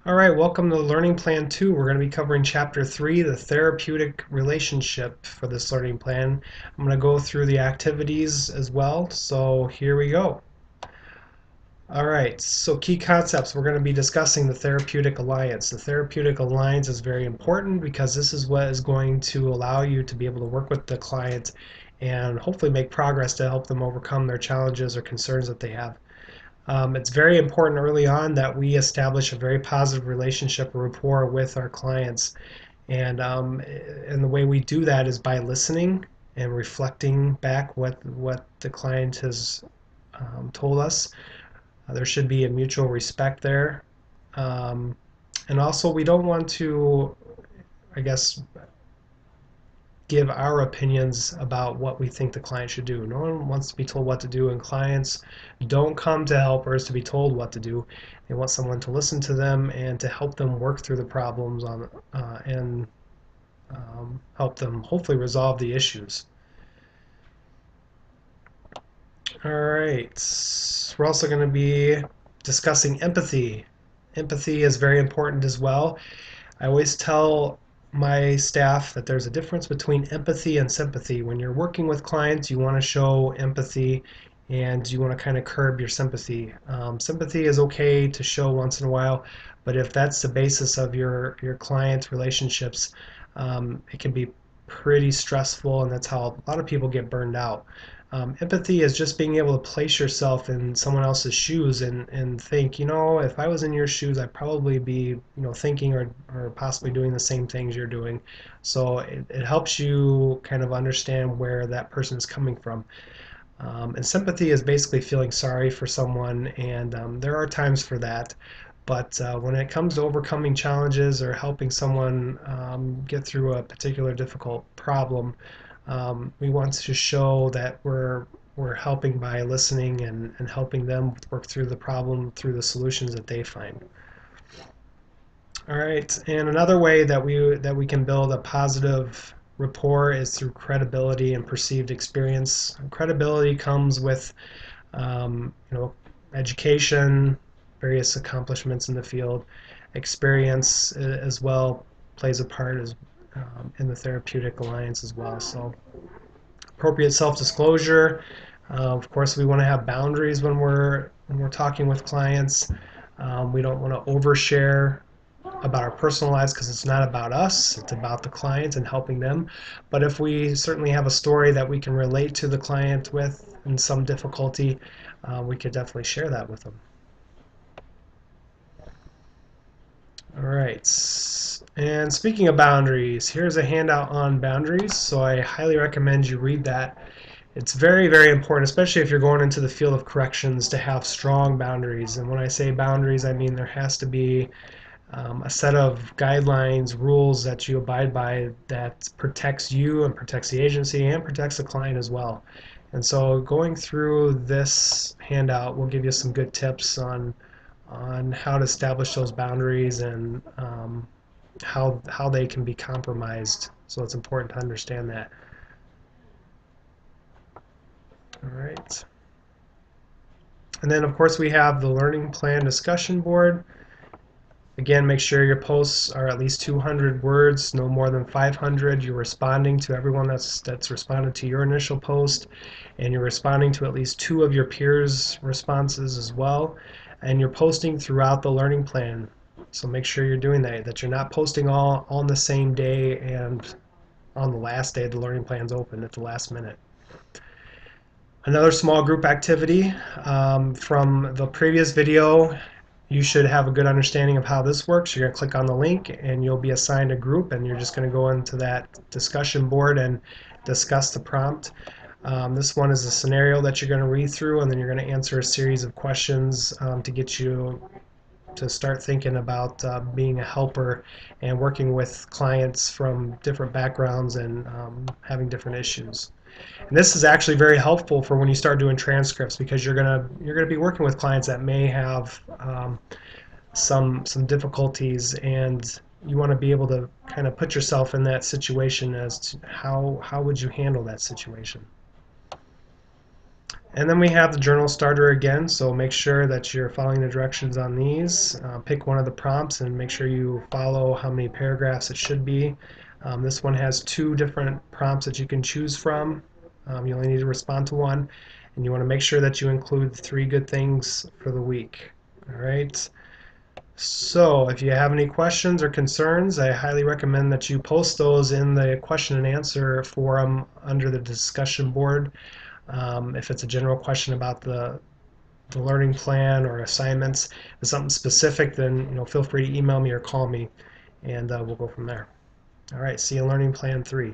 All right, welcome to Learning Plan 2. We're going to be covering Chapter 3, the therapeutic relationship for this learning plan. I'm going to go through the activities as well, so here we go. All right, so key concepts. We're going to be discussing the therapeutic alliance. The therapeutic alliance is very important because this is what is going to allow you to be able to work with the client and hopefully make progress to help them overcome their challenges or concerns that they have. It's very important early on that we establish a very positive relationship or rapport with our clients. And the way we do that is by listening and reflecting back what the client has told us. There should be a mutual respect there. Um, and also, we don't want to, I guess, give our opinions about what we think the client should do. No one wants to be told what to do, and clients don't come to helpers to be told what to do. They want someone to listen to them and to help them work through the problems and help them hopefully resolve the issues. All right, we're also going to be discussing empathy. Empathy is very important as well. I always tell my staff that there's a difference between empathy and sympathy. When you're working with clients, you want to show empathy and you want to kind of curb your sympathy. Sympathy is okay to show once in a while, but if that's the basis of your client relationships, it can be pretty stressful, and that's how a lot of people get burned out. Empathy is just being able to place yourself in someone else's shoes and think, if I was in your shoes, I'd probably be, thinking or possibly doing the same things you're doing. So it helps you kind of understand where that person is coming from. And sympathy is basically feeling sorry for someone, and there are times for that. But when it comes to overcoming challenges or helping someone get through a particular difficult problem, we want to show that we're helping by listening and helping them work through the problem through the solutions that they find. All right, and another way that we can build a positive rapport is through credibility and perceived experience. Credibility comes with um, you know education, various accomplishments in the field, experience as well plays a part as in the therapeutic alliance as well. So appropriate self-disclosure. Of course, we want to have boundaries when we're talking with clients. We don't want to overshare about our personal lives because it's not about us, it's about the client and helping them. But if we certainly have a story that we can relate to the client with in some difficulty, we could definitely share that with them. All right. And speaking of boundaries, here's a handout on boundaries. So I highly recommend you read that. It's very, very important, especially if you're going into the field of corrections, to have strong boundaries. And when I say boundaries, I mean there has to be a set of guidelines, rules that you abide by that protects you and protects the agency and protects the client as well. And so going through this handout will give you some good tips on how to establish those boundaries and how they can be compromised. So it's important to understand that. All right. And then of course we have the learning plan discussion board. Again, make sure your posts are at least 200 words, no more than 500. You're responding to everyone that's responded to your initial post, and you're responding to at least two of your peers' responses as well. And you're posting throughout the learning plan. So make sure you're doing that you're not posting all on the same day and on the last day the learning plan's open at the last minute. Another small group activity from the previous video, you should have a good understanding of how this works. You're going to click on the link and you'll be assigned a group, and you're just going to go into that discussion board and discuss the prompt. This one is a scenario that you're going to read through, and then you're going to answer a series of questions to get you to start thinking about being a helper and working with clients from different backgrounds and having different issues. And this is actually very helpful for when you start doing transcripts, because you're gonna be working with clients that may have some difficulties, and you want to be able to kind of put yourself in that situation as to how would you handle that situation. And then we have the journal starter again, so make sure that you're following the directions on these. Pick one of the prompts and make sure you follow how many paragraphs it should be. This one has two different prompts that you can choose from. You only need to respond to one, and you want to make sure that you include three good things for the week. All right. So, if you have any questions or concerns, I highly recommend that you post those in the question and answer forum under the discussion board. If it's a general question about the learning plan or assignments, if it's something specific, then feel free to email me or call me, and we'll go from there. All right, see you in Learning Plan 3.